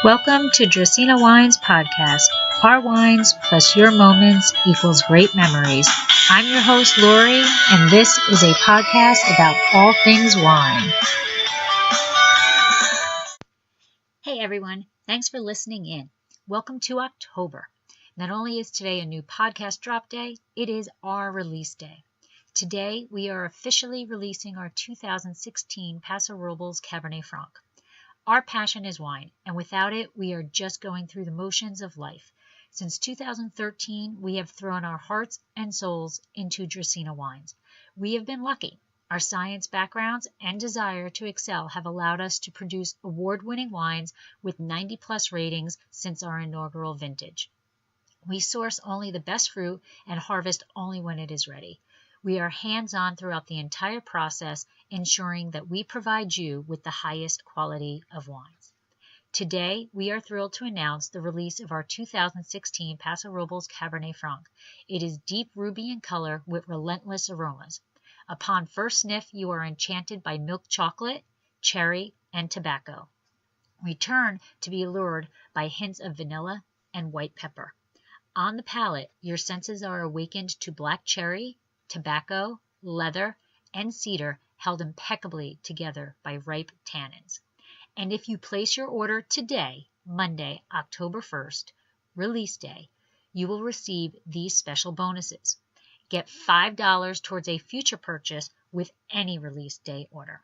Welcome to Dracena Wines Podcast. Our wines plus your moments equals great memories. I'm your host, Lori, and this is a podcast about all things wine. Hey everyone, thanks for listening in. Welcome to October. Not only is today a new podcast drop day, it is our release day. Today, we are officially releasing our 2016 Paso Robles Cabernet Franc. Our passion is wine, and without it, we are just going through the motions of life. Since 2013, we have thrown our hearts and souls into Dracena wines. We have been lucky. Our science backgrounds and desire to excel have allowed us to produce award-winning wines with 90-plus ratings since our inaugural vintage. We source only the best fruit and harvest only when it is ready. We are hands-on throughout the entire process, ensuring that we provide you with the highest quality of wines. Today, we are thrilled to announce the release of our 2016 Paso Robles Cabernet Franc. It is deep ruby in color with relentless aromas. Upon first sniff, you are enchanted by milk chocolate, cherry, and tobacco. Return to be allured by hints of vanilla and white pepper. On the palate, your senses are awakened to black cherry, tobacco, leather, and cedar held impeccably together by ripe tannins. And if you place your order today, Monday, October 1st, release day, you will receive these special bonuses. Get $5 towards a future purchase with any release day order.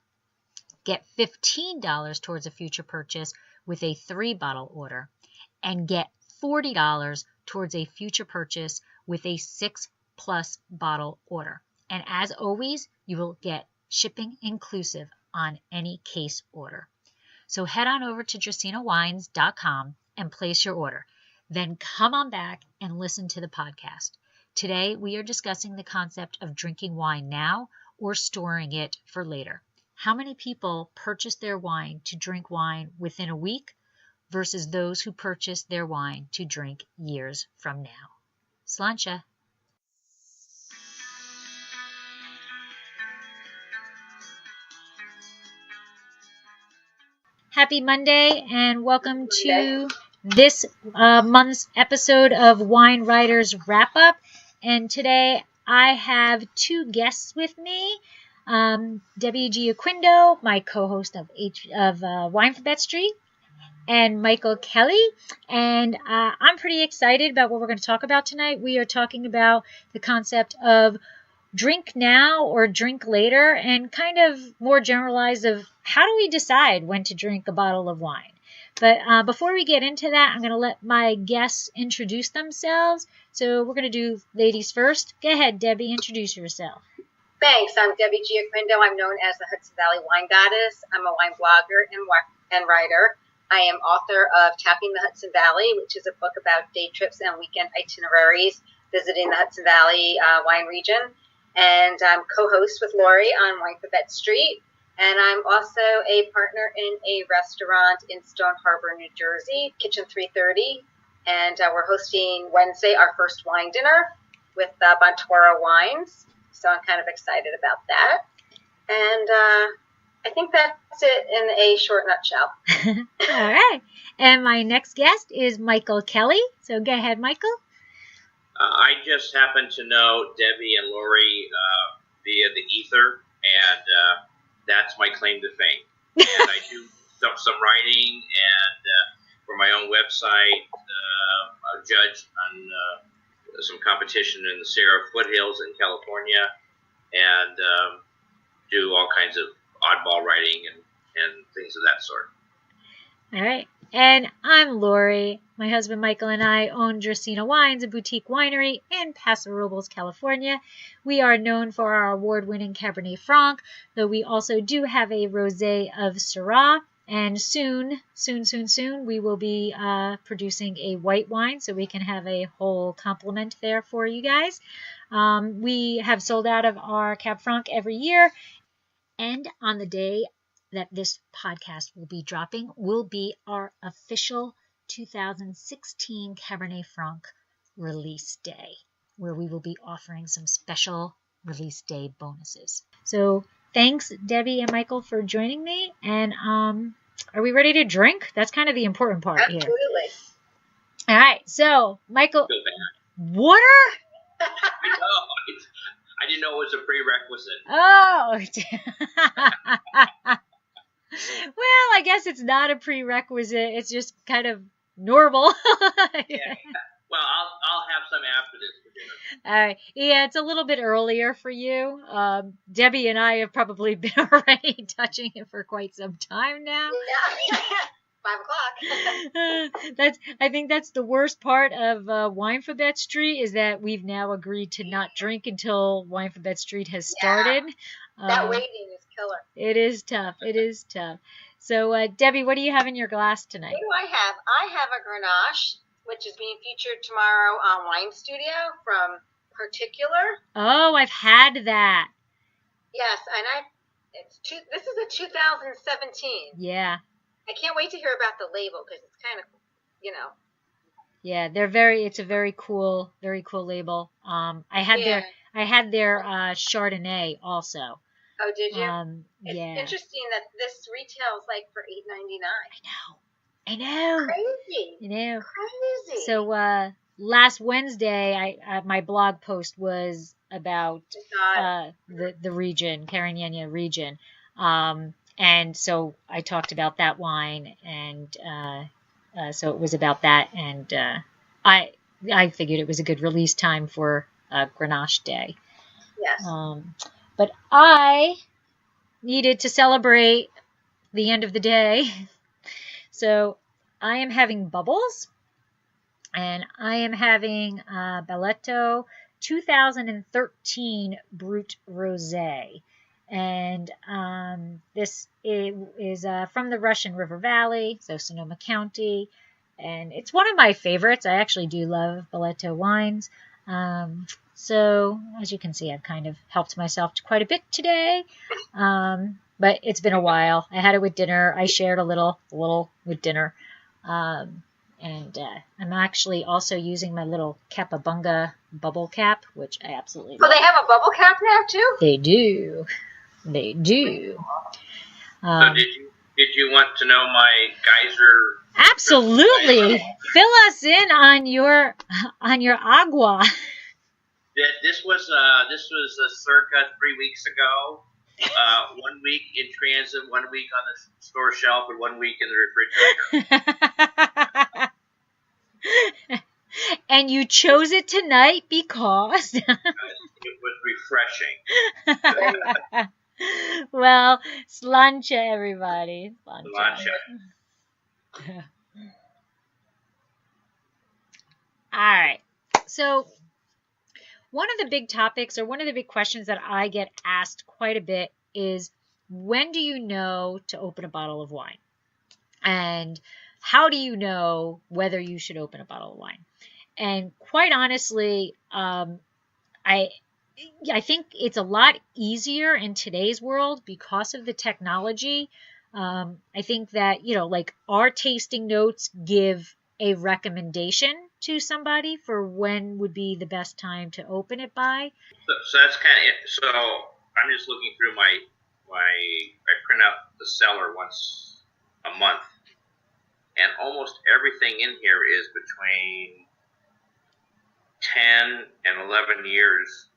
Get $15 towards a future purchase with a 3-bottle order. And get $40 towards a future purchase with a 6-plus bottle order. And as always, you will get shipping inclusive on any case order. So head on over to dracenawines.com and place your order. Then come on back and listen to the podcast. Today, we are discussing the concept of drinking wine now or storing it for later. How many people purchase their wine to drink wine within a week versus those who purchase their wine to drink years from now? Sláinte. Happy Monday and welcome to this month's episode of Wine Writers Wrapup. And today I have two guests with me. Debbie Gioquindo, my co-host of Wine for Bet Street, and Michael Kelly. And I'm pretty excited about what we're going to talk about tonight. We are talking about the concept of drink now or drink later, and kind of more generalized of how do we decide when to drink a bottle of wine. But before we get into that, I'm going to let my guests introduce themselves. So we're going to do ladies first. Go ahead, Debbie, introduce yourself. Thanks. I'm Debbie Gioquindo. I'm known as the Hudson Valley Wine Goddess. I'm a wine blogger and writer. I am author of Tapping the Hudson Valley, which is a book about day trips and weekend itineraries visiting the Hudson Valley wine region. And I'm co-host with Lori on Wine for Bet Street. And I'm also a partner in a restaurant in Stone Harbor, New Jersey, Kitchen 330. And we're hosting Wednesday our first wine dinner with Bontora Wines. So I'm kind of excited about that. And I think that's it in a short nutshell. All right. And my next guest is Michael Kelly. So go ahead, Michael. I just happen to know Debbie and Lori via the ether, and that's my claim to fame. And I do some writing, and for my own website, a judge on some competition in the Sierra foothills in California, and do all kinds of oddball writing and things of that sort. All right. And I'm Lori. My husband Michael and I own Dracena Wines, a boutique winery in Paso Robles, California. We are known for our award-winning Cabernet Franc, though we also do have a rosé of Syrah. And soon, we will be producing a white wine, so we can have a whole complement there for you guys. We have sold out of our Cab Franc every year, and on the day that this podcast will be dropping will be our official 2016 Cabernet Franc release day, where we will be offering some special release day bonuses. So thanks, Debbie and Michael, for joining me. And are we ready to drink? That's kind of the important part here. Absolutely. All right. So, Michael, Feel bad. water? I didn't know it was a prerequisite. Oh. Well, I guess it's not a prerequisite. It's just kind of normal. Yeah. Well, I'll have some after this for dinner. All right. Yeah, it's a little bit earlier for you. Debbie and I have probably been already touching it for quite some time now. Yeah. 5 o'clock. I think that's the worst part of Winefabet Street is that we've now agreed to not drink until Winefabet Street has started. That waiting is killer. It is tough. It is tough. So, Debbie, what do you have in your glass tonight? What do I have? I have a Grenache, which is being featured tomorrow on Wine Studio from Particular. Oh, I've had that. Yes, and this is a 2017. Yeah. I can't wait to hear about the label because it's kind of, Yeah, it's a very cool label. I had their Chardonnay also. Oh, did you? Yeah. It's interesting that this retails like for $8.99. I know. Crazy. You know. Crazy. So last Wednesday, my blog post was about the region, Carignano region, and so I talked about that wine, and so it was about that, and I figured it was a good release time for Grenache Day. Yes. But I needed to celebrate the end of the day. So I am having bubbles, and I am having Balletto 2013 Brut Rosé. And this is from the Russian River Valley, so Sonoma County. And it's one of my favorites. I actually do love Balletto wines. So, as you can see, I've kind of helped myself quite a bit today. But it's been a while. I had it with dinner. I shared a little with dinner. And I'm actually also using my little Capabunga bubble cap, which I absolutely love. Oh, they have a bubble cap now, too? They do. They do. So did you want to know my geyser? Absolutely. Fill us in on your agua. This was circa 3 weeks ago. 1 week in transit, 1 week on the store shelf, and 1 week in the refrigerator. And you chose it tonight because it was refreshing. Well, slancha, everybody. Slancha. All right. So one of the big topics, or one of the big questions that I get asked quite a bit is, when do you know to open a bottle of wine? And how do you know whether you should open a bottle of wine? And quite honestly, I think it's a lot easier in today's world because of the technology. I think that, like our tasting notes give a recommendation to somebody for when would be the best time to open it by. So that's kind of it. So I'm just looking through I print out the cellar once a month, and almost everything in here is between 10 and 11 years.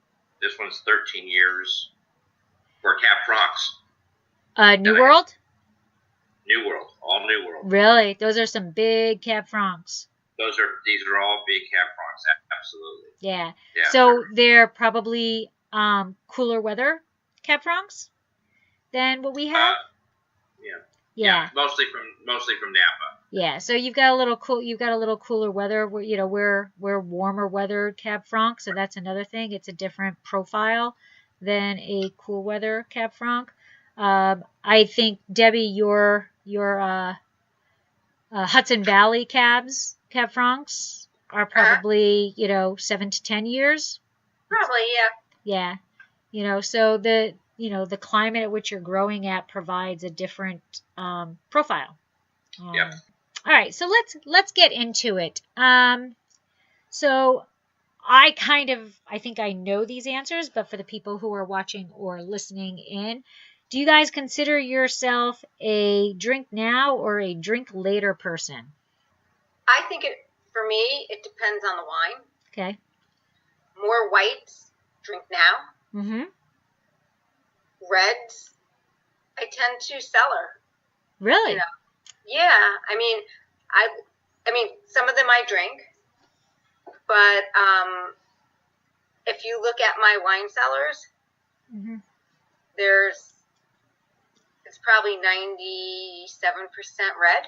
This one's 13 years for Cab Francs. New World? New World. All New World. Really? Those are some big Cab Francs. These are all big Cab Francs, absolutely. Yeah. Yeah. So they're probably cooler weather Cab Francs than what we have? Yeah. Mostly from Napa. Yeah, so you've got a little cooler weather. We're warmer weather Cab Franc, so that's another thing. It's a different profile than a cool weather Cab Franc. I think, Debbie, your Hudson Valley Cab Francs are probably 7 to 10 years. Probably, yeah. Yeah, so the climate at which you're growing at provides a different profile. Yeah. All right, so let's get into it. So I think I know these answers, but for the people who are watching or listening in, do you guys consider yourself a drink now or a drink later person? I think for me, it depends on the wine. Okay. More whites, drink now. Mm-hmm. Reds, I tend to cellar. Really? You know? Yeah. I mean, some of them I drink, but if you look at my wine cellars, mm-hmm. It's probably 97% red.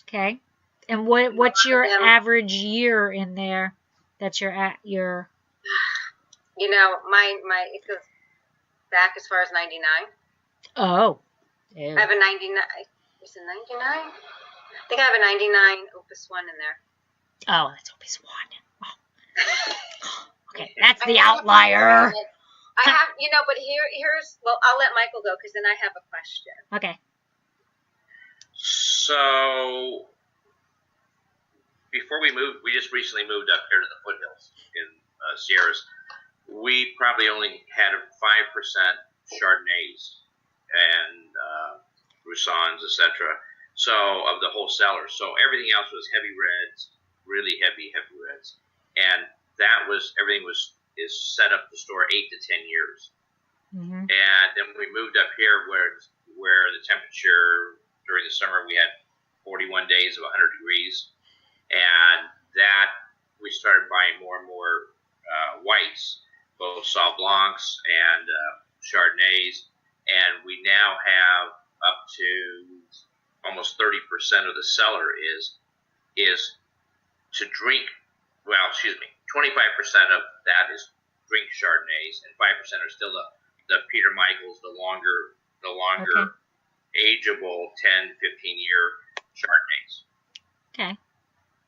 Okay. And what's your average year in there? That's your You know, my it goes back as far as 99. Oh. Ew. I have a 99. Is it 99? I think I have a 99 Opus 1 in there. Oh, that's Opus 1. Oh. Okay, that's the outlier. I have, but here's, well, I'll let Michael go because then I have a question. Okay. So, before we moved, we just recently moved up here to the foothills in Sierras. We probably only had 5% Chardonnays and Roussins, etc. So, of the whole cellar. So, everything else was heavy reds, really heavy reds. And everything is set up to store 8 to 10 years. Mm-hmm. And then we moved up here where the temperature during the summer, we had 41 days of 100 degrees. And that we started buying more and more whites, both Sauv Blancs and Chardonnays. And we now have up to almost 30% of the cellar is to drink. Well, excuse me, 25% of that is drink Chardonnays, and 5% are still the Peter Michaels, the longer okay. ageable 10, 15-year Chardonnays. Okay.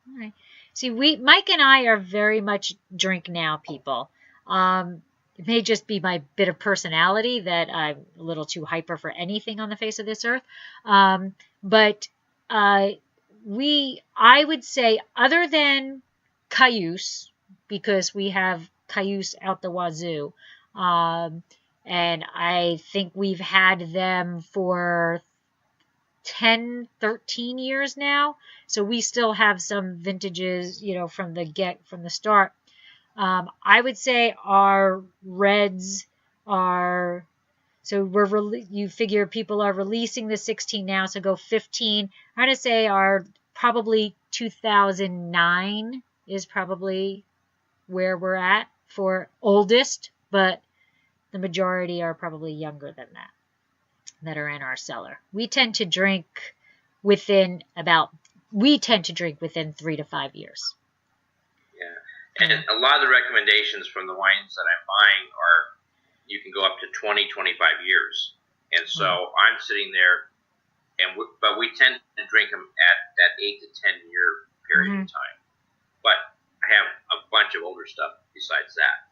All right. See, Mike and I are very much drink now people. It may just be my bit of personality that I'm a little too hyper for anything on the face of this earth. But I would say, other than Cayuse, because we have Cayuse out the wazoo, and I think we've had them for 10, 13 years now. So we still have some vintages, from the start. I would say our reds are, so you figure people are releasing the 16 now, so go 15. I'm going to say our probably 2009 is probably where we're at for oldest, but the majority are probably younger than that are in our cellar. We tend to drink within 3 to 5 years. Yeah. And a lot of the recommendations from the wines that I'm buying are you can go up to 20, 25 years. And so I'm sitting there, but we tend to drink them at that 8 to 10 year period of time. But I have a bunch of older stuff besides that.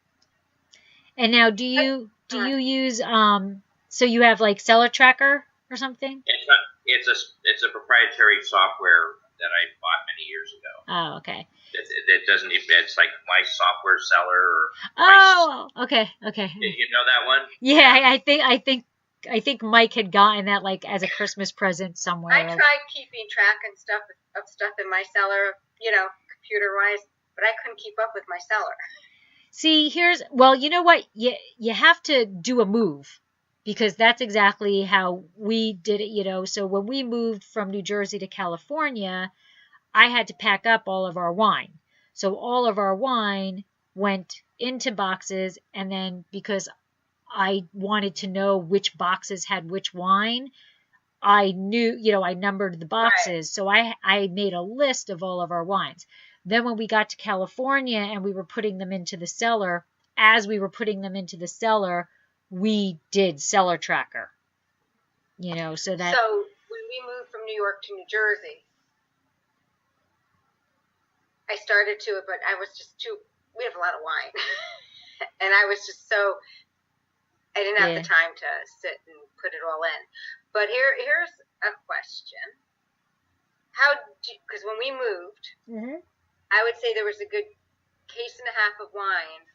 And now do you use so you have like Cellar Tracker or something? It's a proprietary software that I bought many years ago. Oh, okay. It doesn't even, it's like My Software Cellar. Okay. Did you know that one? Yeah, I think Mike had gotten that like as a Christmas present somewhere. I tried keeping track and stuff in my cellar, computer-wise, but I couldn't keep up with my cellar. See, you know what? You have to do a move, because that's exactly how we did it, So when we moved from New Jersey to California, I had to pack up all of our wine. So all of our wine went into boxes, and then because I wanted to know which boxes had which wine, I knew, I numbered the boxes. Right. So I made a list of all of our wines. Then when we got to California and we were putting them into the cellar, we did Cellar Tracker. So that. So when we moved from New York to New Jersey, I started to, but I was just we have a lot of wine. And I was just I didn't have the time to sit and put it all in. But here's a question. Because when we moved, I would say there was a good case and a half of wine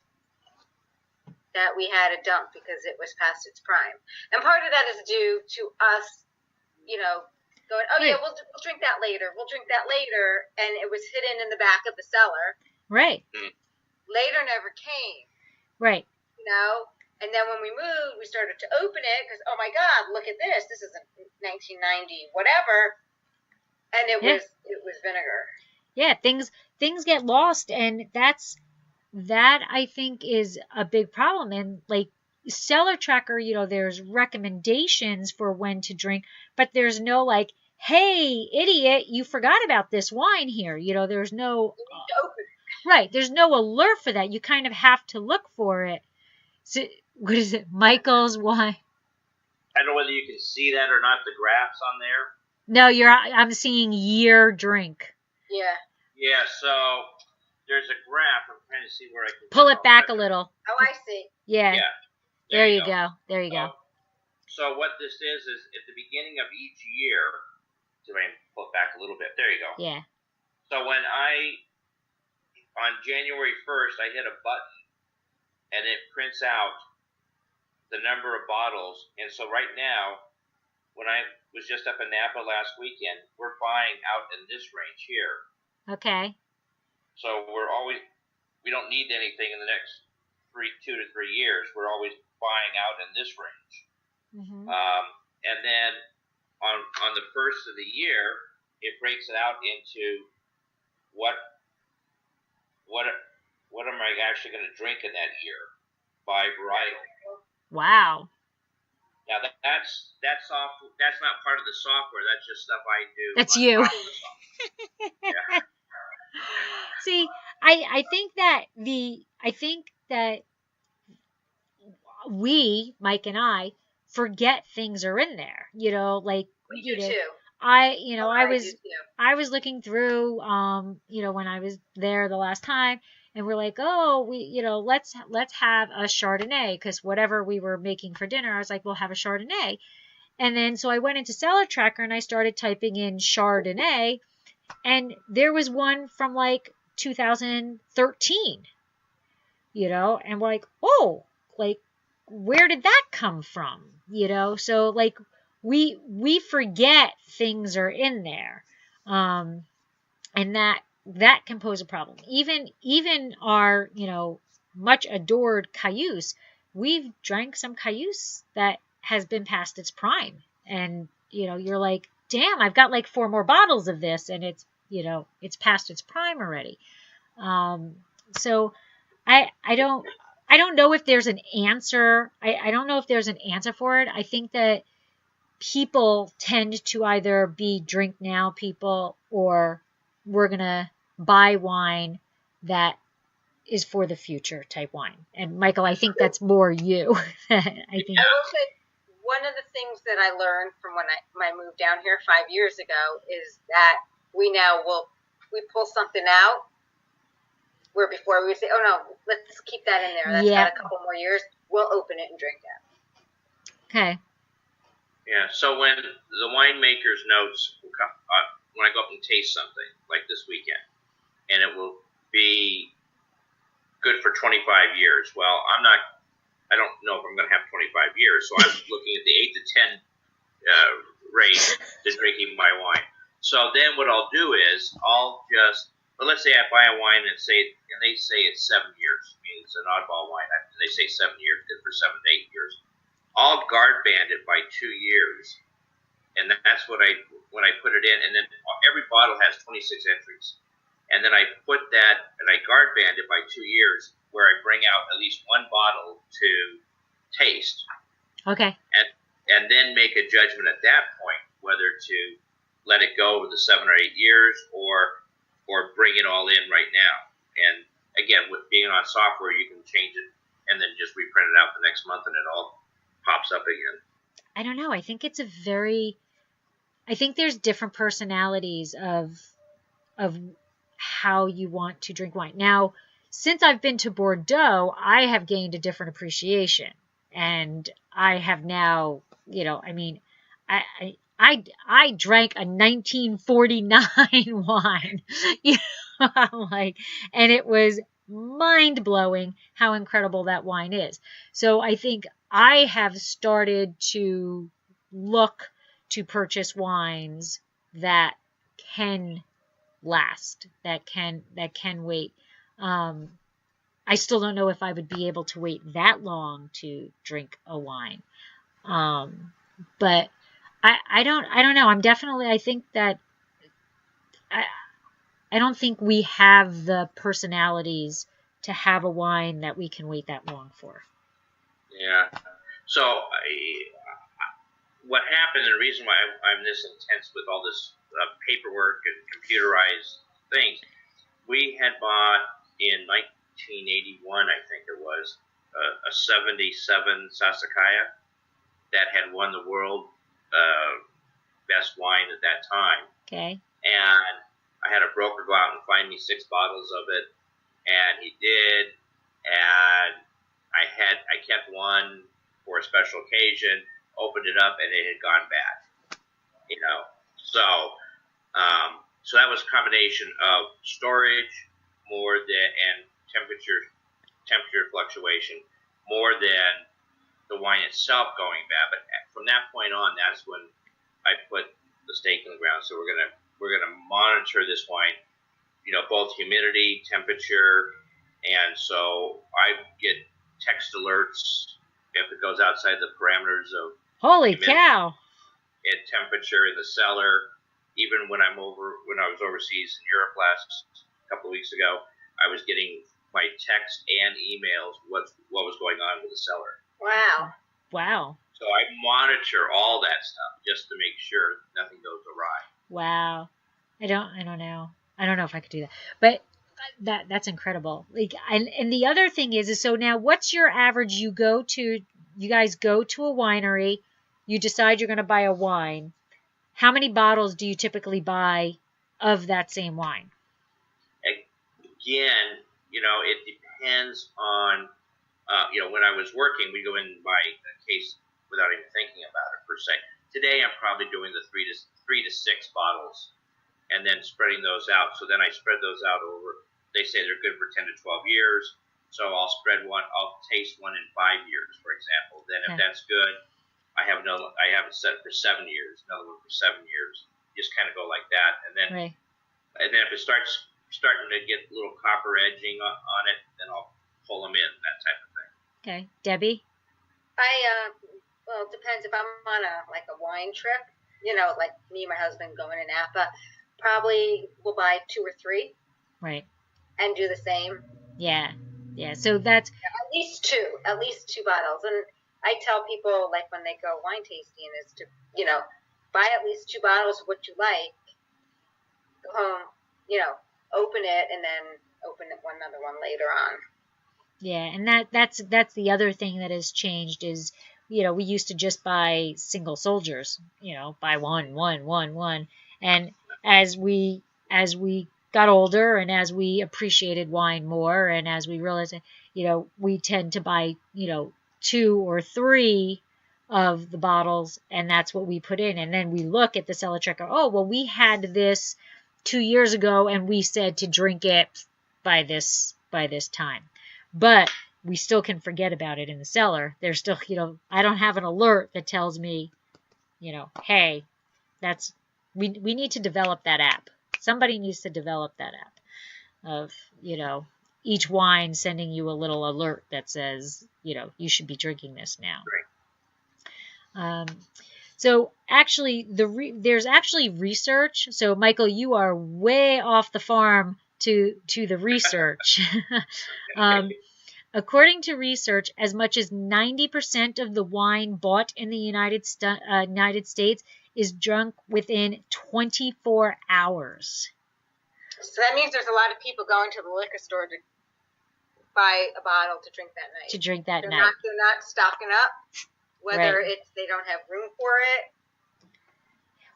that we had to dump because it was past its prime. And part of that is due to us, going, oh yeah, we'll drink that later. We'll drink that later. And it was hidden in the back of the cellar. Right. Later never came. Right. And then when we moved, we started to open it because, oh my God, look at this. This is a 1990 whatever. And it was vinegar. Yeah, things get lost, and that I think is a big problem. And like Cellar Tracker, there's recommendations for when to drink, but there's no like, hey, idiot, you forgot about this wine here. There's no You need to open it. right. There's no alert for that. You kind of have to look for it. So, what is it? Michael's wine. I don't know whether you can see that or not, the graphs on there. No, I'm seeing year drink. Yeah. Yeah, so there's a graph. I'm trying to see where I can Pull it back a little. Oh, I see. Yeah. Yeah. There you go. There you go. So what this is at the beginning of each year, so I can pull it back a little bit. There you go. Yeah. So when on January 1st, I hit a button, and it prints out the number of bottles. And so right now, when I was just up in Napa last weekend, we're buying out in this range here. Okay. So we don't need anything in the next 2 to 3 years. We're always buying out in this range. Mm-hmm. And then on the first of the year, it breaks it out into what am I actually going to drink in that year by varietal. Wow. Now that's not part of the software. That's just stuff I do. That's you. Yeah. See, I think that we, Mike and I, forget things are in there. Like we do too. I was looking through, when I was there the last time, and we're like, oh, let's have a Chardonnay, because whatever we were making for dinner, I was like, we'll have a Chardonnay. And then so I went into Cellar Tracker and I started typing in Chardonnay, and there was one from like 2013, and we're like, oh, like, where did that come from? So like we forget things are in there, and that can pose a problem. Even our much adored Cayuse, we've drank some Cayuse that has been past its prime, and you're like, damn, I've got like 4 more bottles of this, and it's past its prime already. So I don't know if there's an answer. I don't know if there's an answer for it. I think that people tend to either be drink now people, or we're going to buy wine that is for the future type wine. And Michael, I think that's more you. I think. I will say one of the things that I learned from when I moved down here 5 years ago is that we pull something out where before we would say, oh no, let's keep that in there. That's got a couple more years. We'll open it and drink that. Okay. Yeah, so when the winemaker's notes will come, when I go up and taste something like this weekend, and it will be good for 25 years. Well, I don't know if I'm going to have 25 years, so I'm looking at the 8 to 10 rate to drinking my wine. So then what I'll do is let's say I buy a wine and they say it's 7 years. I mean, it's an oddball wine. And they say 7 years, good for 7 to 8 years. I'll guard band it by 2 years, and that's when I put it in. And then every bottle has 26 entries, and then I put that and I guard band it by 2 years, where I bring out at least one bottle to taste. Okay. And then make a judgment at that point whether to let it go over the 7 or 8 years or bring it all in right now. And again, with being on software, you can change it and then just reprint it out the next month, and it all pops up again. I don't know. I think I think there's different personalities of how you want to drink wine. Now, since I've been to Bordeaux, I have gained a different appreciation, and I have now, I drank a 1949 wine, I'm like, and it was mind-blowing how incredible that wine is. So I think I have started to look to purchase wines that can last, that can wait. I still don't know if I would be able to wait that long to drink a wine. But I don't know. I think that I don't think we have the personalities to have a wine that we can wait that long for. Yeah. So what happened, and the reason why I'm this intense with all this paperwork and computerized things, we had bought in 1981, I think it was, a 77 Sassicaia that had won the world best wine at that time. Okay. And I had a broker go out and find me 6 bottles of it, and he did. And I kept one for a special occasion, opened it up, and it had gone bad. So that was a combination of storage and temperature fluctuation more than the wine itself going bad. But from that point on, that's when I put the stake in the ground. So we're gonna monitor this wine, both humidity, temperature, and so I get text alerts if it goes outside the parameters of holy cow and temperature in the cellar. Even when I was overseas in Europe last couple of weeks ago, I was getting my text and emails what was going on with the cellar. Wow. So I monitor all that stuff just to make sure nothing goes awry. Wow. I don't know. I don't know if I could do that. But that's incredible. And the other thing is so now what's your average? You guys go to a winery, you decide you're going to buy a wine. How many bottles do you typically buy of that same wine? Again, it depends on, when I was working, we go in and buy a case without even thinking about it per se. Today, I'm probably doing the 3 to 6 bottles and then spreading those out. So then I spread those out over, they say they're good for 10 to 12 years. So I'll taste one in 5 years, for example. Then if that's good, I have it set for 7 years, another one for 7 years. Just kind of go like that. And then, and then if it starting to get a little copper edging on it, then I'll pull them in, that type of thing. Okay. Debbie? Well, it depends. If I'm on a wine trip, like me and my husband going to Napa, probably we'll buy 2 or 3. Right. And do the same. Yeah. So that's at least 2 bottles. And I tell people, when they go wine tasting, is to, buy at least 2 bottles of what you like, go home, open it, and then open another one later on. Yeah, and that's the other thing that has changed is, we used to just buy single soldiers, buy one. And as we got older and as we appreciated wine more and as we realized, we tend to buy, 2 or 3 of the bottles, and that's what we put in. And then we look at the cellar checker. Oh, well, we had this 2 years ago, and we said to drink it by this time. But we still can forget about it in the cellar. There's still, I don't have an alert that tells me, hey, we need to develop that app. Somebody needs to develop that app of, each wine sending you a little alert that says, you should be drinking this now. Right. So actually, there's actually research. So Michael, you are way off the farm to the research. According to research, as much as 90% of the wine bought in the United States is drunk within 24 hours. So that means there's a lot of people going to the liquor store to buy a bottle to drink that night. They're not stocking up, whether it's they don't have room for it.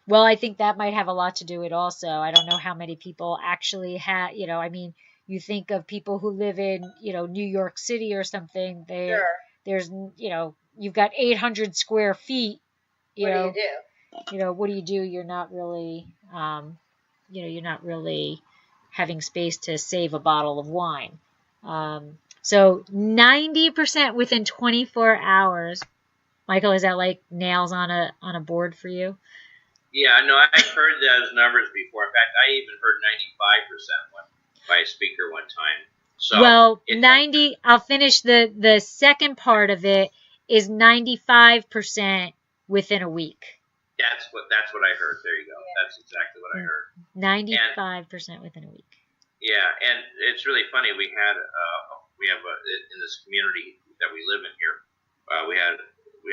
Well, I think that might have a lot to do with it also. I don't know how many people actually have, you think of people who live in, New York City or something. There's, you've got 800 square feet. What do you do? What do you do? You're not really, you're not really having space to save a bottle of wine. So 90% within 24 hours. Michael, is that like nails on a board for you? Yeah, no, I've heard those numbers before. In fact, I even heard 95% by a speaker one time. So well, 90. I'll finish the second part of it is 95% within a week. That's what I heard. There you go. That's exactly what I heard. 95% within a week. Yeah, and it's really funny. We have in this community that we live in here, we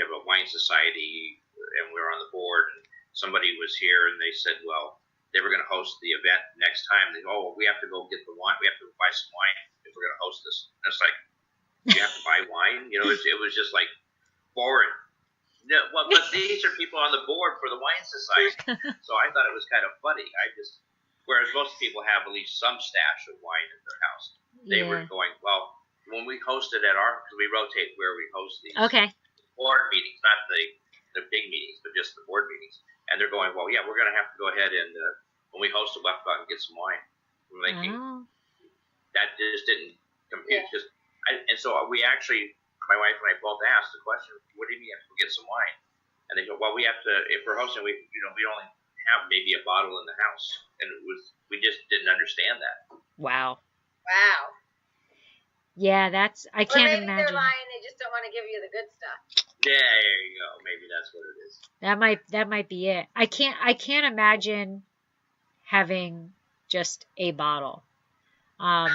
have a wine society, and we were on the board. And somebody was here, and they said, well, they were going to host the event next time. They go, oh, well, we have to go get the wine. We have to buy some wine if we're going to host this. And it's like, you have to buy wine? You know, it was just like boring. No, well, but these are people on the board for the wine society, so I thought it was kind of funny. Whereas most people have at least some stash of wine in their house. They were going, well, when we hosted because we rotate where we host these board meetings, not the big meetings, but just the board meetings. And they're going, well, yeah, we're going to have to go ahead and, when we host a Wrapup, and get some wine. We're thinking, that just didn't compute. Yeah. And so we actually, my wife and I both asked the question, what do you mean you have to go get some wine? And they go, well, we have to, if we're hosting, we only have maybe a bottle in the house. And we just didn't understand that. Wow. Wow. Yeah, I can't imagine. Maybe they're lying, they just don't want to give you the good stuff. Yeah, there you go. Maybe that's what it is. That might be it. I can't imagine having just a bottle. I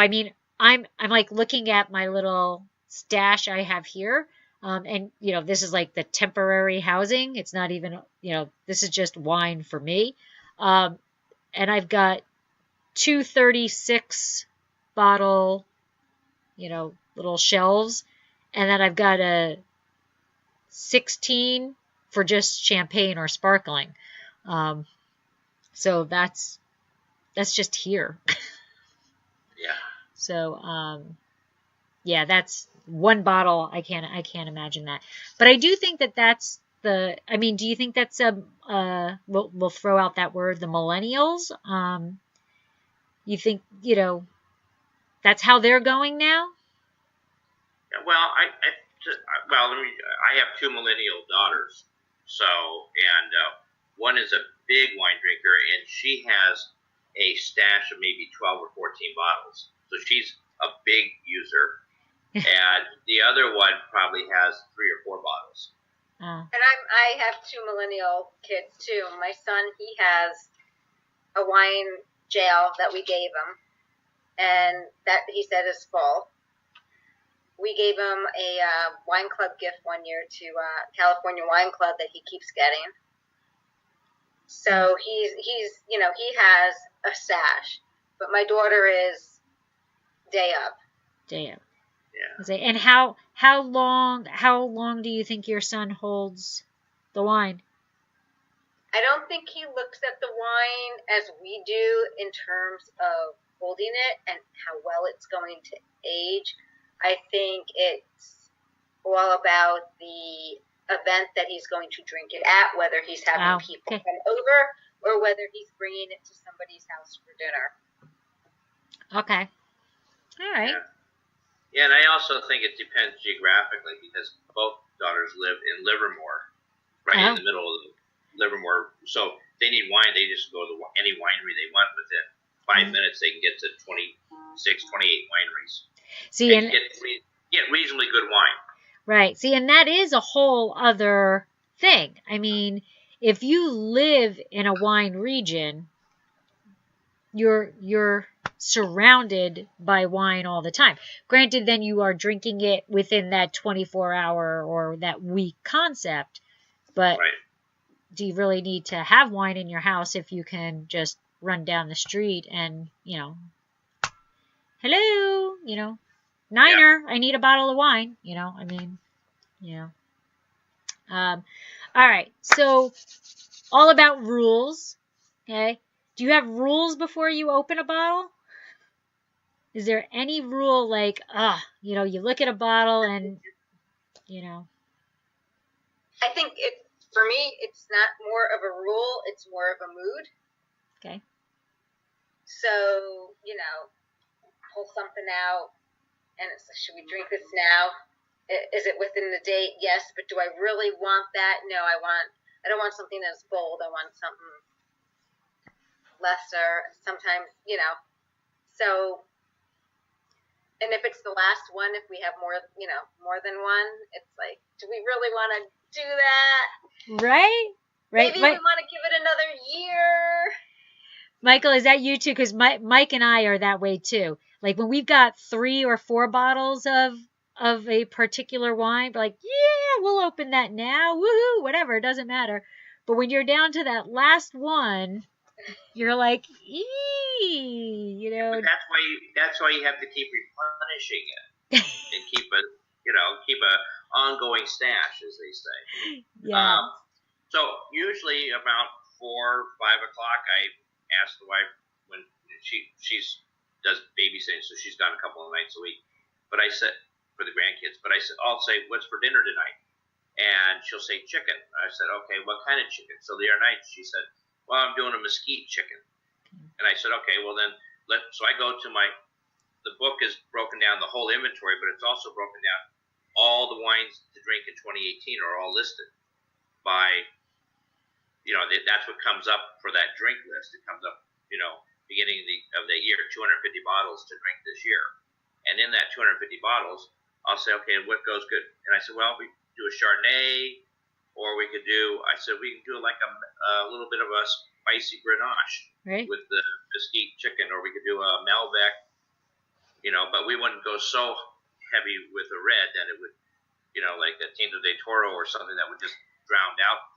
mean, I'm like looking at my little stash I have here. And this is like the temporary housing. It's not even, this is just wine for me. And I've got 236 bottle, little shelves. And then I've got a 16 for just champagne or sparkling. So that's just here. Yeah. So, yeah, that's one bottle. I can't imagine that. But I do think that's do you think that's we'll throw out that word, the millennials? You think, that's how they're going now? Well, I have two millennial daughters. So, and one is a big wine drinker, and she has a stash of maybe 12 or 14 bottles. So she's a big user. And the other one probably has 3 or 4 bottles. And I have two millennial kids too. My son, he has a wine jail that we gave him, and that he said is full. We gave him a wine club gift one year to California Wine Club that he keeps getting. So he's he has a stash, but my daughter is day up. Day up. Yeah. And how long do you think your son holds the wine? I don't think he looks at the wine as we do in terms of holding it and how well it's going to age. I think it's all about the event that he's going to drink it at, whether he's having people come over or whether he's bringing it to somebody's house for dinner. Okay. All right. Yeah, and I also think it depends geographically because both daughters live in Livermore, right in the middle of Livermore. So if they need wine, they just go to any winery they want. Within 5 minutes, they can get to 26, 28 wineries. See, and get reasonably good wine. Right. See, and that is a whole other thing. I mean, if you live in a wine region, you're surrounded by wine all the time. Granted, then you are drinking it within that 24-hour or that week concept, but do you really need to have wine in your house if you can just run down the street and, hello, Niner, I need a bottle of wine, all right, so all about rules, okay? Do you have rules before you open a bottle? Is there any rule like, you look at a bottle and, I think for me, it's not more of a rule, it's more of a mood. Okay. So, pull something out, and it's like, should we drink this now? Is it within the date? Yes, but do I really want that? No, I don't want something that's bold. I want something lesser. Sometimes, so. And if it's the last one, if we have more than one, it's like, do we really want to do that? Right. Maybe we want to give it another year. Michael, is that you too? Because Mike and I are that way too. Like when we've got 3 or 4 bottles of a particular wine, we're like, yeah, we'll open that now. Woohoo, whatever, it doesn't matter. But when you're down to that last one, you're like, eee, But that's why you have to keep replenishing it and keep a ongoing stash, as they say. Yeah. So usually about 4 or 5 o'clock, I ask the wife when she does babysitting, so she's gone a couple of nights a week. But I said for the grandkids. But I'll say, what's for dinner tonight? And she'll say chicken. I said, okay, what kind of chicken? So the other night she said, well, I'm doing a mesquite chicken. And I said, okay, well then, so I go to the book is broken down, the whole inventory, but it's also broken down. All the wines to drink in 2018 are all listed by, that's what comes up for that drink list. It comes up, beginning of the year, 250 bottles to drink this year. And in that 250 bottles, I'll say, okay, what goes good? And I said, well, we do a Chardonnay, or we could do, I said, we can do like a little bit of a spicy Grenache with the mesquite chicken, or we could do a Malbec, but we wouldn't go so heavy with the red that it would, like a Tinto de Toro or something that would just drown out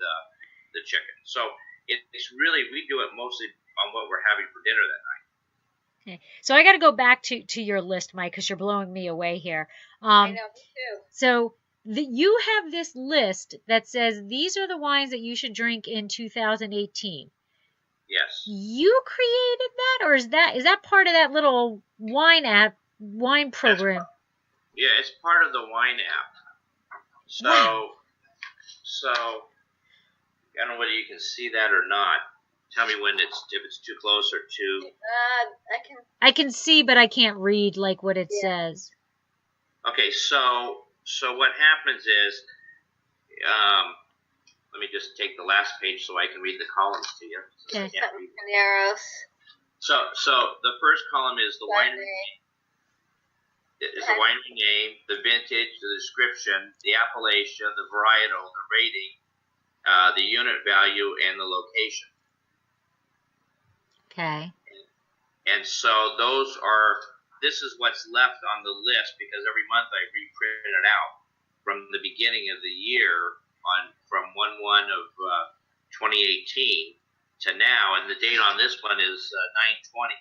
the chicken. So it's really, we do it mostly on what we're having for dinner that night. Okay. So I got to go back to your list, Mike, because you're blowing me away here. I know, me too. So you have this list that says these are the wines that you should drink in 2018. Yes. You created that, or is that part of that little wine program? Yeah, it's part of the wine app. So, wow. So I don't know whether you can see that or not. Tell me if it's too close or too. I can see, but I can't read like what it says. Okay, so what happens is, let me just take the last page so I can read the columns to you. Okay. So the first column is the winery name. Is the winery name, the vintage, the description, the appellation, the varietal, the rating, the unit value, and the location. Okay. And so this is what's left on the list, because every month I reprint it out from the beginning of the year from 1/1 of 2018 to now, and the date on this one is 9/20.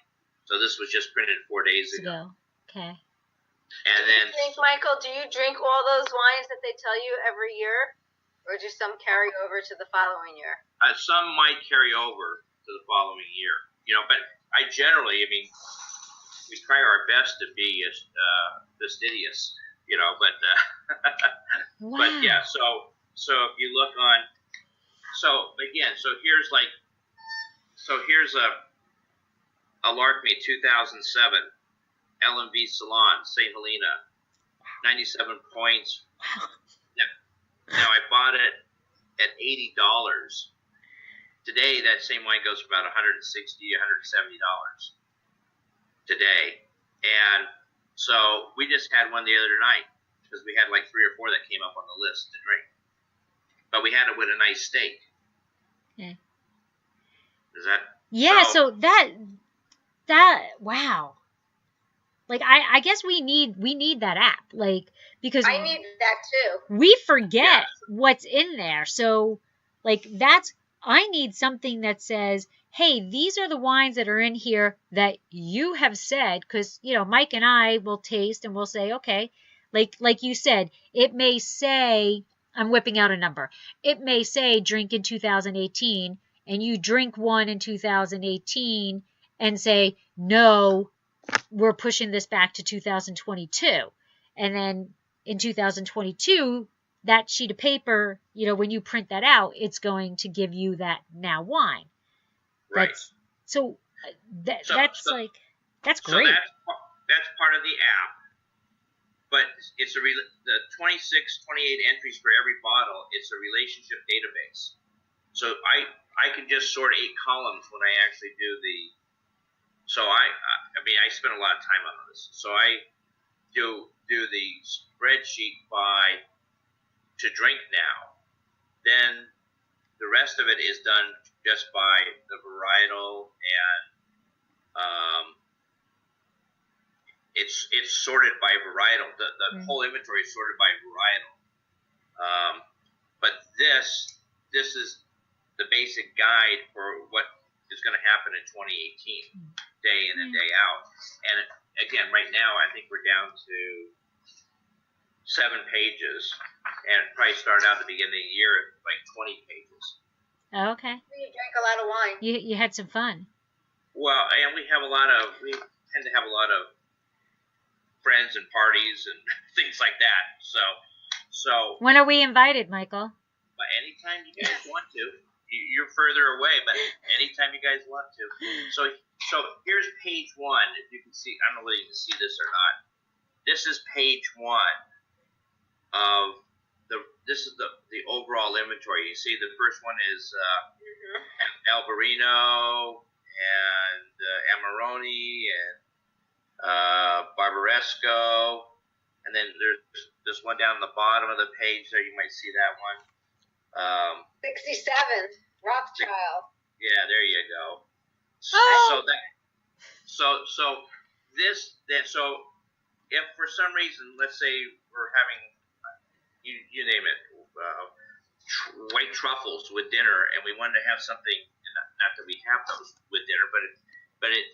So this was just printed 4 days ago. Okay. And then, Michael, do you drink all those wines that they tell you every year, or do some carry over to the following year? some might carry over to the following year, but I generally, we try our best to be fastidious, but wow. But yeah, so if you look on, here's a Larkmead 2007 LMV Salon, St. Helena, 97 points. Wow. Now I bought it at $80. Today, that same wine goes for about $160, $170 today. And so we just had one the other night because we had like 3 or 4 that came up on the list to drink. But we had it with a nice steak. Okay. Is that? Yeah, so that wow. Like I guess we need that app, like, because I need that too. We forget what's in there. So like I need something that says, hey, these are the wines that are in here that you have said, because Mike and I will taste and we'll say, okay, like you said, it may say, I'm whipping out a number, it may say drink in 2018, and you drink one in 2018 and say, no, we're pushing this back to 2022. And then in 2022, that sheet of paper, when you print that out, it's going to give you that now wine. Right. That's great. So that's part of the app. But it's the 26, 28 entries for every bottle. It's a relationship database. So I can just sort 8 columns when I actually do the. So I spend a lot of time on this. So I do the spreadsheet by to drink now. Then the rest of it is done just by the varietal, and it's sorted by varietal. The whole inventory is sorted by varietal. But this is the basic guide for what is going to happen in 2018, day in and day out. And again, right now, I think we're down to 7 pages, and probably start out at the beginning of the year at like 20 pages. Oh, okay. You drank a lot of wine. You had some fun. Well, and we tend to have a lot of friends and parties and things like that. So when are we invited, Michael? Anytime you guys want to. You're further away, but anytime you guys want to. So here's page 1. If you can see, I don't know whether you can see this or not. This is page 1 of this is the overall inventory. You see, the first one is Albarino and Amarone and Barbaresco, and then there's this one down the bottom of the page there. You might see that one. 67, Rothschild. Yeah, there you go. Oh. So if for some reason, let's say we're having you name it, white truffles with dinner, and we wanted to have something. Not that we have those with dinner, but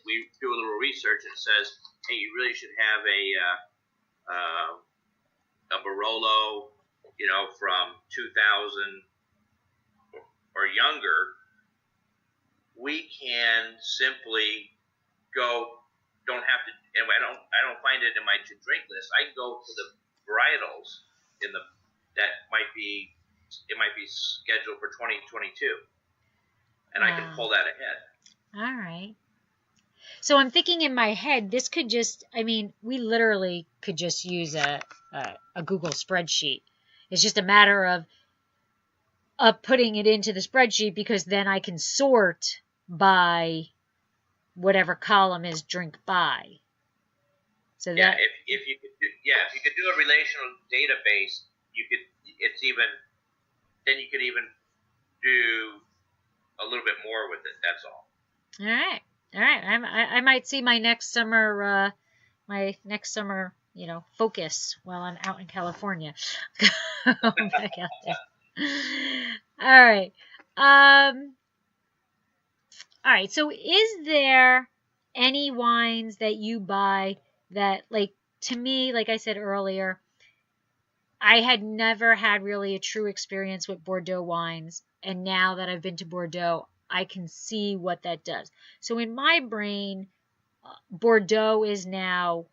we do a little research and it says, hey, you really should have a Barolo, from 2000 or younger. We can simply go. Don't have to, and I don't find it in my to drink list. I can go to the varietals that might be scheduled for 2022, and I can pull that ahead. All right. So I'm thinking in my head, this could we literally could just use a Google spreadsheet. It's just a matter of putting it into the spreadsheet, because then I can sort by whatever column is drink by. So if you could do a relational database, you could even do a little bit more with it. That's all. All right. I might see my next summer focus while I'm out in California. Back out there. All right. All right. So is there any wines that you buy that, like, to me, like I said earlier, I had never had really a true experience with Bordeaux wines. And now that I've been to Bordeaux, I can see what that does. So in my brain, Bordeaux is now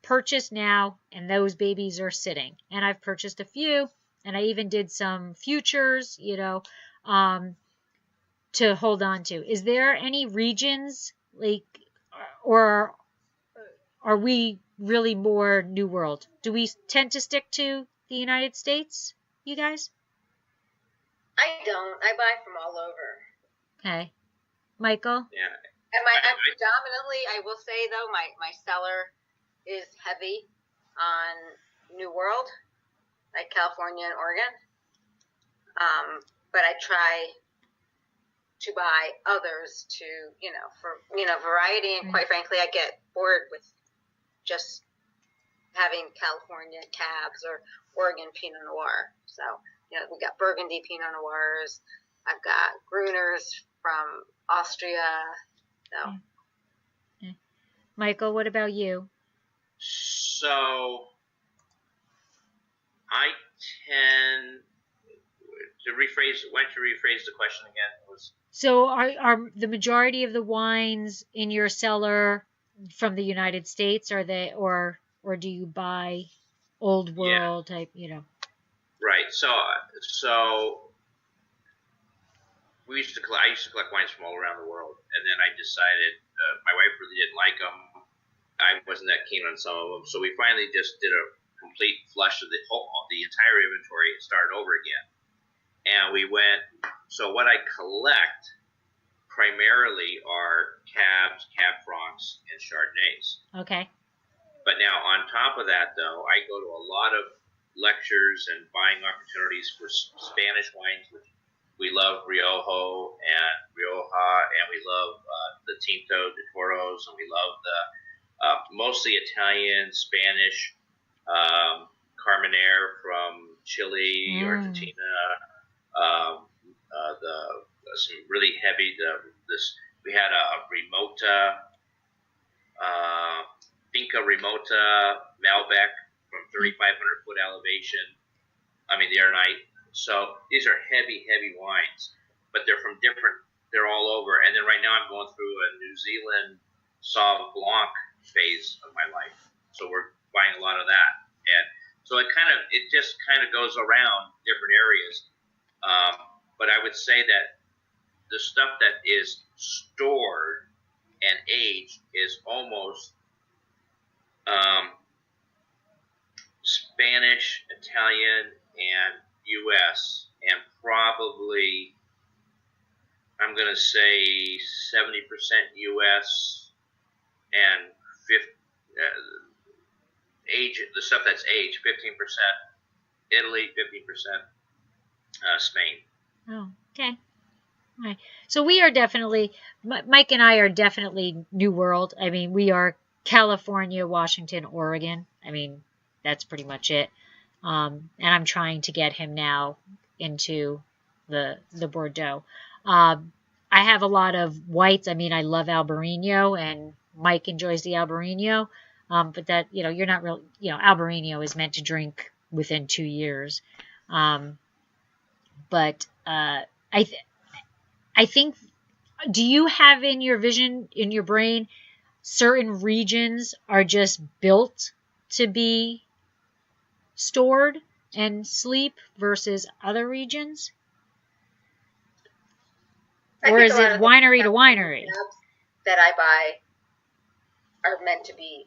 purchased now, and those babies are sitting. And I've purchased a few, and I even did some futures, to hold on to. Is there any regions, or are we really more New World? Do we tend to stick to the United States, you guys? I don't. I buy from all over. Okay. Michael? Yeah. And I'm predominantly, I will say though, my cellar is heavy on New World, like California and Oregon. But I try to buy others to, for, variety. And quite frankly, I get bored with just having California cabs or Oregon Pinot Noir. So, we got Burgundy Pinot Noirs. I've got Gruners from Austria. So. Okay. Michael, what about you? So I tend to rephrase. Why don't you rephrase the question again? So are the majority of the wines in your cellar from the United States? Are they, or do you buy old world type? Right. So I used to collect wines from all around the world, and then I decided my wife really didn't like them, I wasn't that keen on some of them. So we finally just did a complete flush of the entire inventory and started over again. And we went, so what I collect primarily are cabs, cab francs, and Chardonnays. Okay. But now on top of that, though, I go to a lot of lectures and buying opportunities for Spanish wines, which we love Rioja, and we love the Tinto de Toros, and we love the mostly Italian, Spanish, Carmenere from Chile, Argentina, some really heavy. We had a Remota, Finca Remota Malbec from 3,500 foot elevation. I mean, the other night. So these are heavy, heavy wines, but they're from different. They're all over. And then right now I'm going through a New Zealand Sauv Blanc phase of my life. So we're buying a lot of that, and so it just kind of goes around different areas. But I would say that the stuff that is stored and aged is almost Spanish, Italian, and U.S. and probably I'm going to say 70% U.S. and 50. The stuff that's aged, 15% Italy, 15% Spain. Oh, okay. All right. So we are definitely, Mike and I are definitely New World. I mean, we are California, Washington, Oregon. I mean, that's pretty much it. And I'm trying to get him now into the Bordeaux. I have a lot of whites. I mean, I love Albarino, and Mike enjoys the Albarino. But that, you're not real, Albarino is meant to drink within 2 years. But I think, do you have in your vision, in your brain, certain regions are just built to be stored and sleep versus other regions? Or is it winery to winery? That I buy are meant to be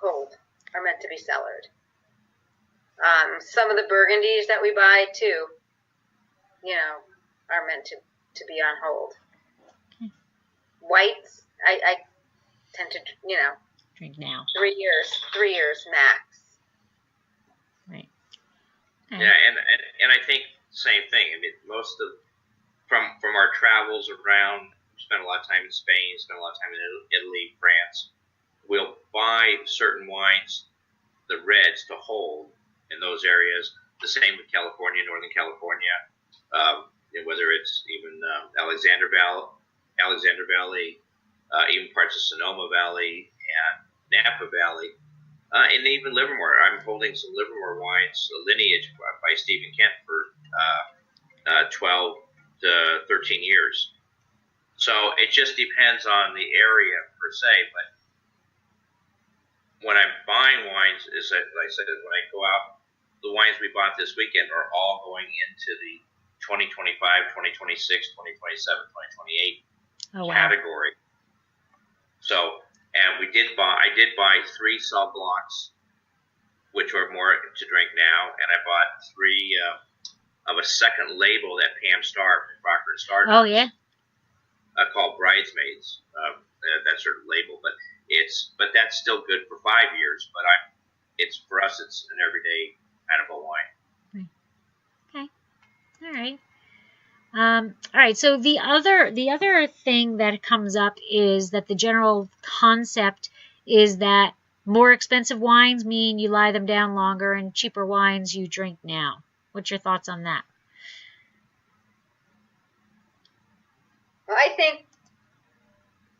are meant to be cellared. Some of the Burgundies that we buy too, are meant to be on hold. Okay. Whites, I tend to, drink now. 3 years max. Right. Okay. Yeah, and I think same thing. I mean, most of from our travels around, we spent a lot of time in Spain, spent a lot of time in Italy, France. We'll buy certain wines, the reds, to hold in those areas. The same with California, Northern California, whether it's even Alexander Valley, even parts of Sonoma Valley and Napa Valley, and even Livermore. I'm holding some Livermore wines, Lineage by Stephen Kent for 12 to 13 years. So it just depends on the area per se, but when I'm buying wines, is that, like I said, when I go out, the wines we bought this weekend are all going into the 2025, 2026, 2027, 2028 category. So, and I did buy 3 Sauv Blancs, which are more to drink now, and I bought 3 of a second label that Pam Starr from Procter & Starr. Oh, yeah? Called Bridesmaids. That's her label, but that's still good for 5 years. But for us, it's an everyday kind of a wine. Okay. All right. All right. So the other thing that comes up is that the general concept is that more expensive wines mean you lie them down longer, and cheaper wines you drink now. What's your thoughts on that? Well, I think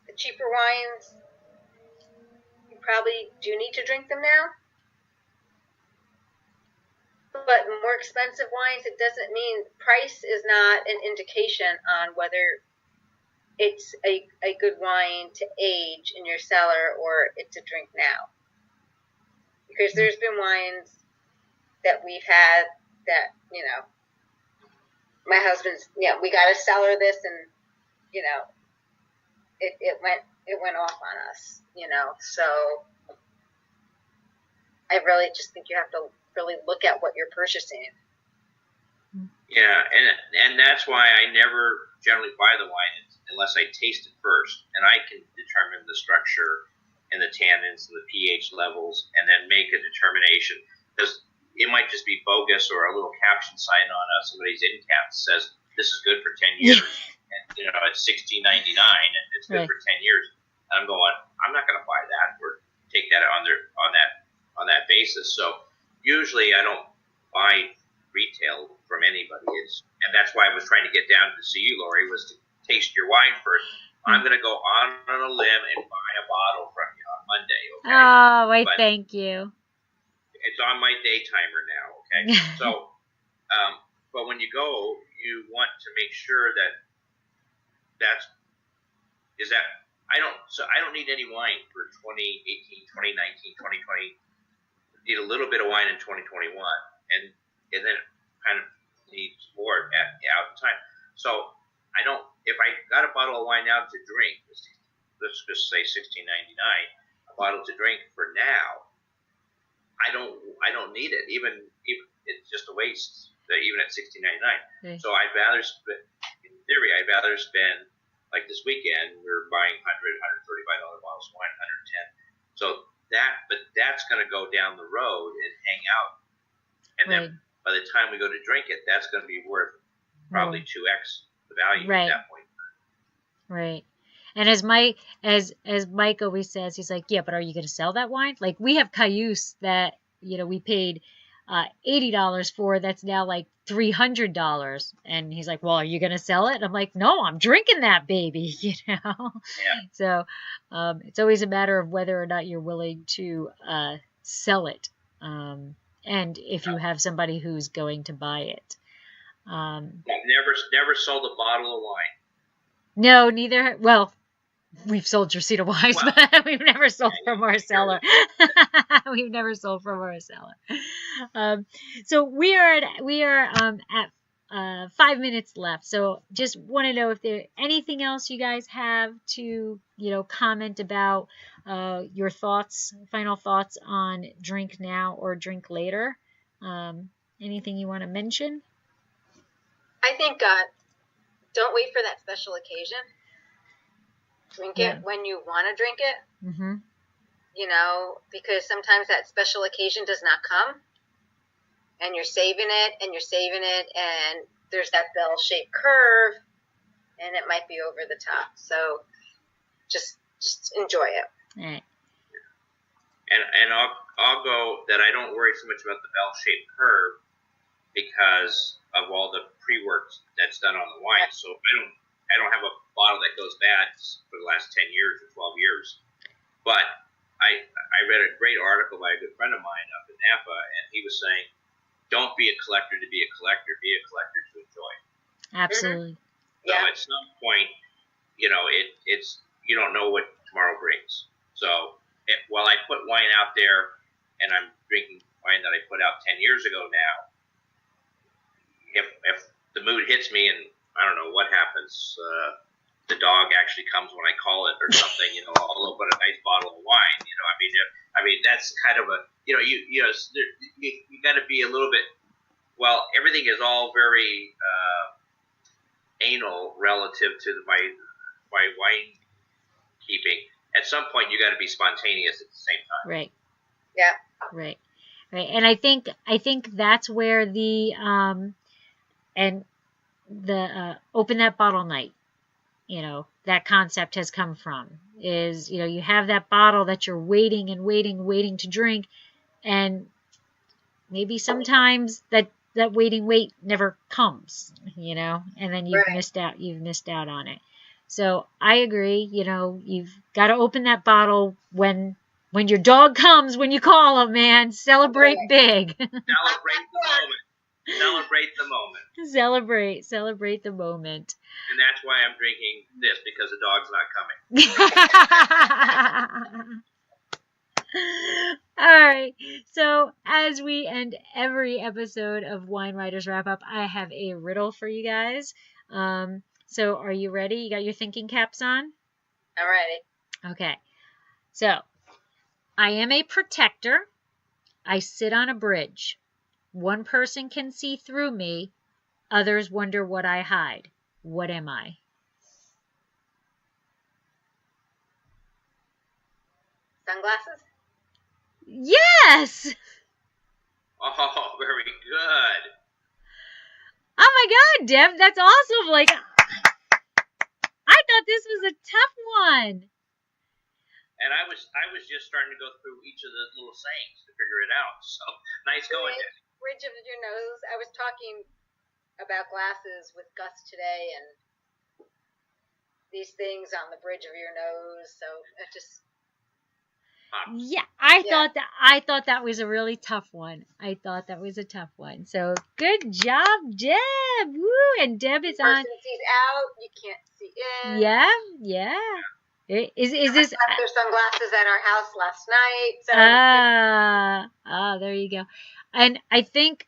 the cheaper wines, you probably do need to drink them now. But more expensive wines, it doesn't mean price is not an indication on whether it's a good wine to age in your cellar or it's a drink now. Because there's been wines that we've had that, my husband's, we got to cellar this, and, it went it went off on us, So I really just think you have to really look at what you're purchasing. Yeah, and that's why I never generally buy the wine unless I taste it first, and I can determine the structure and the tannins and the pH levels, and then make a determination, because it might just be bogus, or a little caption sign on somebody's end cap says this is good for 10 years, and it's $16.99 and it's good for 10 years. And I'm going, I'm not going to buy that or take that on that basis. So usually I don't buy retail from anybody. And that's why I was trying to get down to see you, Lori, was to taste your wine first. I'm going to go on a limb and buy a bottle from you on Monday, okay? Oh, wait, thank you. It's on my day timer now, okay? So, but when you go, you want to make sure I don't need any wine for 2018, 2019, 2020. Need a little bit of wine in 2021, and then kind of needs more out of time. So I don't. If I got a bottle of wine now to drink, let's just say $16.99, a bottle to drink for now, I don't need it. Even it's just a waste. Even at $16.99. So I'd rather spend. In theory, I'd rather spend. Like this weekend, we're buying $135 bottles of wine, 110. So that's going to go down the road and hang out, and then by the time we go to drink it, that's going to be worth probably 2x the value at that point. Right. And as Mike always says, he's like, yeah, but are you going to sell that wine? Like, we have Cayuse that we paid $80 for, that's now like $300, and he's like, well, are you gonna sell it? And I'm like, no, I'm drinking that baby. So it's always a matter of whether or not you're willing to sell it, and if you have somebody who's going to buy it. I've never sold a bottle of wine. No, neither. Well, we've sold Dresita wines, but we've never sold from our cellar. We've never sold from our cellar. So we are at 5 minutes left. So just want to know if there anything else you guys have to comment about your thoughts, final thoughts on drink now or drink later. Anything you want to mention? I think don't wait for that special occasion. Drink it when you want to drink it. Mm-hmm. Because sometimes that special occasion does not come, and you're saving it, and there's that bell-shaped curve, and it might be over the top. So just enjoy it. All right. And I'll go that I don't worry so much about the bell-shaped curve because of all the pre-work that's done on the wine. So I don't have a bottle that goes bad for the last 10 years or 12 years. But I read a great article by a good friend of mine up in Napa, and he was saying, don't be a collector to be a collector, be a collector to enjoy. Absolutely. So at some point, it's you don't know what tomorrow brings. So while I put wine out there, and I'm drinking wine that I put out 10 years ago now, if the mood hits me and I don't know what happens, the dog actually comes when I call it or something, I'll open a nice bottle of wine, I mean that's kind of a, you got to be a little bit, well, everything is all very anal relative to my wine keeping. At some point, you got to be spontaneous at the same time. Right. Yeah. Right. And I think that's where the open that bottle night, that concept has come from. Is you have that bottle that you're waiting to drink, and maybe sometimes that wait never comes, and then you've missed out on it. So I agree, you've got to open that bottle when your dog comes, when you call him, man. Celebrate big. Celebrate the moment. Celebrate the moment. Celebrate the moment. And that's why I'm drinking this, because the dog's not coming. All right. So as we end every episode of Wine Writers Wrap Up, I have a riddle for you guys. So are you ready? You got your thinking caps on? I'm ready. Okay. So, I am a protector. I sit on a bridge. One person can see through me. Others wonder what I hide. What am I? Sunglasses? Yes! Oh, very good. Oh my God, Deb, that's awesome. Like, I thought this was a tough one. And I was just starting to go through each of the little sayings to figure it out. So nice going, Debbie. Bridge of your nose. I was talking about glasses with Gus today, and these things on the bridge of your nose. So it just. Yeah, I thought that was a really tough one. I thought that was a tough one. So good job, Deb. Woo! And Deb is on. Person sees out, you can't see in. Yeah. Is this? I left their sunglasses at our house last night. So there you go. And I think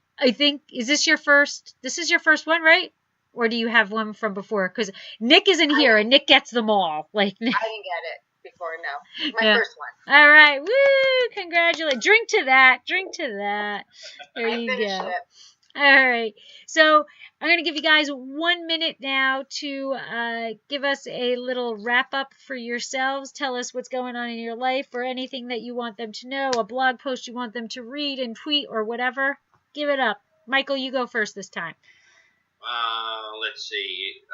is this your first? This is your first one, right? Or do you have one from before? Because Nick isn't here, and Nick gets them all. Like I didn't get it before. No, my first one. All right, woo! Congratulations. Drink to that. There you go. It. All right. So I'm going to give you guys 1 minute now to give us a little wrap up for yourselves. Tell us what's going on in your life or anything that you want them to know, a blog post you want them to read and tweet or whatever. Give it up. Michael, you go first this time. Let's see.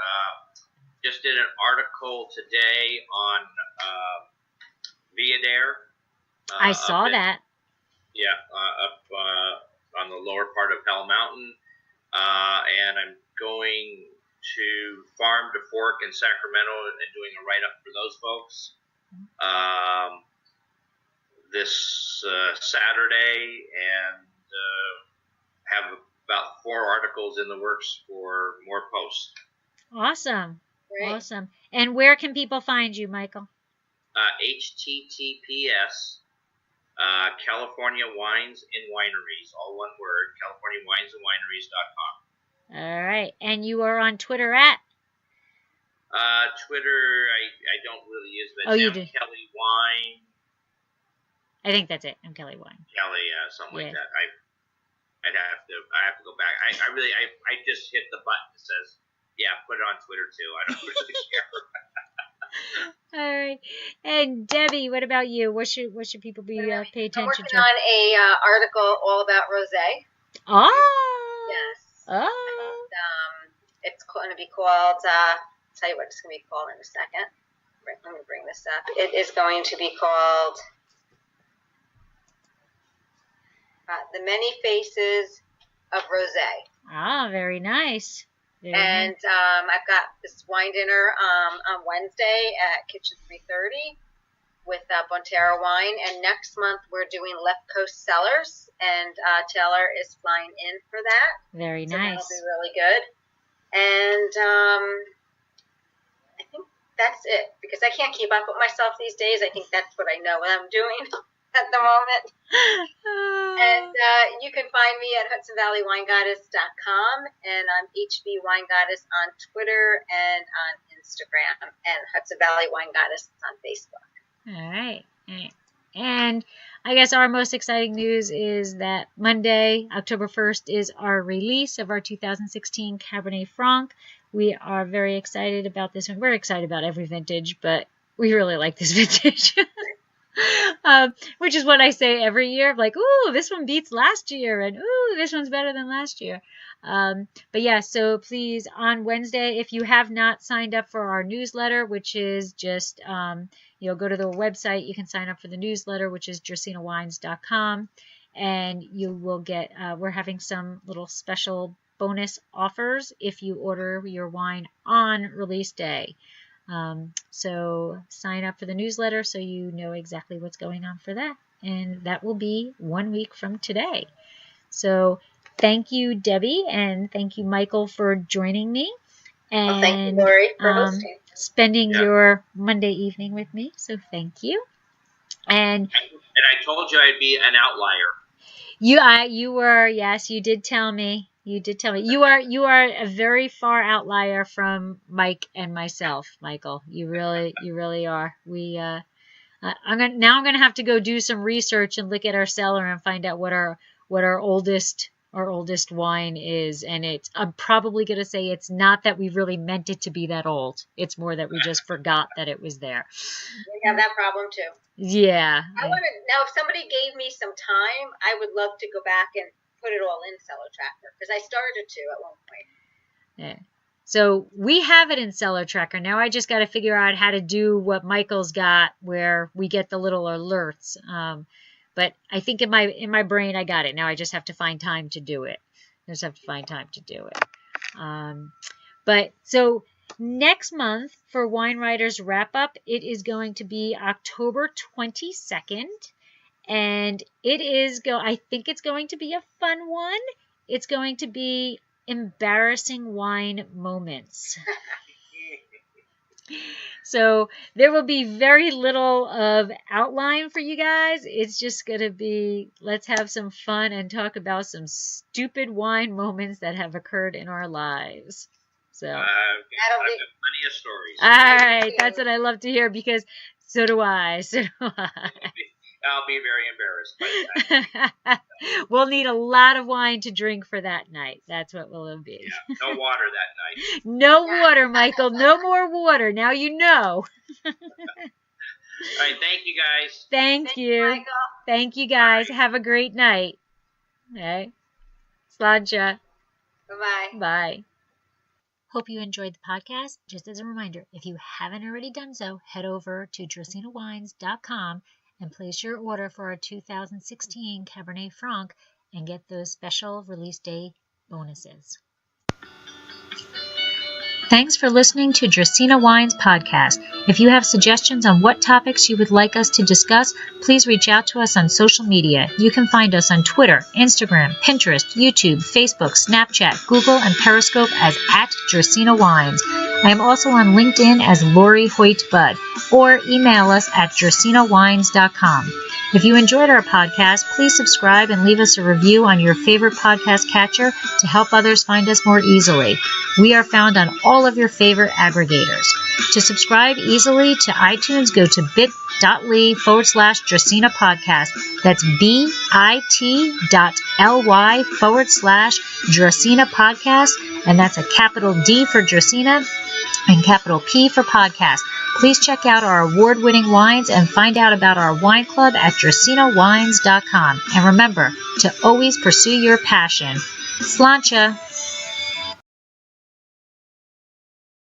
Just did an article today on Viadair. I saw that. Yeah, up on the lower part of Hell Mountain. And I'm going to Farm to Fork in Sacramento and doing a write-up for those folks this Saturday, and have about 4 articles in the works for more posts. Awesome. Great. Awesome. And where can people find you, Michael? HTTPS California Wines and Wineries, all one word, CaliforniaWinesandWineries.com. All right. And you are on Twitter at? Twitter, I don't really use, but you do. Kelly Wine. I think that's it. I'm Kelly Wine. Kelly, something like that. I have to go back. I just hit the button that says, yeah, put it on Twitter too. I don't really care. All right. And Debbie, what about you? What should people be pay attention I'm working to? on a article all about rosé. Oh. Yes. Oh. And, it's going to be called. I'll tell you what it's going to be called in a second. Let me bring this up. It is going to be called "The Many Faces of Rosé." Ah, very nice. And I've got this wine dinner on Wednesday at Kitchen 330 with Bonterra Wine. And next month we're doing Left Coast Cellars, and Taylor is flying in for that. Very so nice. That'll be really good. And I think that's it, because I can't keep up with myself these days. I think that's what I know what I'm doing at the moment. And you can find me at HudsonValleyWineGoddess.com, and I'm HV Wine Goddess on Twitter and on Instagram, and Hudson Valley Wine Goddess on Facebook. All right. And I guess our most exciting news is that Monday, October 1st, is our release of our 2016 Cabernet Franc. We are very excited about this one. We're excited about every vintage, but we really like this vintage. Which is what I say every year. Like, ooh, this one beats last year, and ooh, this one's better than last year. But yeah, so please, on Wednesday, if you have not signed up for our newsletter, which is just, go to the website, you can sign up for the newsletter, which is jersinawines.com, and you will get, we're having some little special bonus offers if you order your wine on release day. So sign up for the newsletter so you know exactly what's going on for that. And that will be 1 week from today. So thank you, Debbie, and thank you, Michael, for joining me. And thank you, Lori, for hosting. Spending your Monday evening with me. So thank you. And I told you I'd be an outlier. You were, yes, you did tell me. You did tell me. You are a very far outlier from Mike and myself, Michael. You really are. I'm gonna have to go do some research and look at our cellar and find out what our oldest wine is. And I'm probably gonna say it's not that we really meant it to be that old. It's more that we just forgot that it was there. We have that problem too. Yeah. I want to now. If somebody gave me some time, I would love to go back and put it all in Cellar Tracker because I started to at one point. Yeah. So we have it in Cellar Tracker. Now I just got to figure out how to do what Michael's got, where we get the little alerts. But I think in my brain I got it. Now I just have to find time to do it. But so next month for Wine Writers Wrap-Up, it is going to be October 22nd. And I think it's going to be a fun one. It's going to be embarrassing wine moments. So there will be very little of outline for you guys. It's just going to be, let's have some fun and talk about some stupid wine moments that have occurred in our lives. So I've got plenty of stories. All right, that's what I love to hear because so do I. I'll be very embarrassed by that. We'll need a lot of wine to drink for that night. That's what will be. Yeah, no water that night. No water, Michael. No more water. Now you know. All right, thank you guys. Thank you. Michael. Thank you guys. Bye. Have a great night. Okay. Sláinte. Bye-bye. Bye. Hope you enjoyed the podcast. Just as a reminder, if you haven't already done so, head over to dracaenawines.com and place your order for our 2016 Cabernet Franc and get those special release day bonuses. Thanks for listening to Dracaena Wines Podcast. If you have suggestions on what topics you would like us to discuss, please reach out to us on social media. You can find us on Twitter, Instagram, Pinterest, YouTube, Facebook, Snapchat, Google, and Periscope as @Dracaena Wines. I am also on LinkedIn as Lori Hoyt Budd, or email us at dracaenawines.com. If you enjoyed our podcast, please subscribe and leave us a review on your favorite podcast catcher to help others find us more easily. We are found on all of your favorite aggregators. To subscribe easily to iTunes, go to bit.ly/Dracaena Podcast. That's bit.ly/Dracaena Podcast. And that's a capital D for Dracaena and capital P for podcast. Please check out our award-winning wines and find out about our wine club at dracaenawines.com. And remember to always pursue your passion. Sláinte.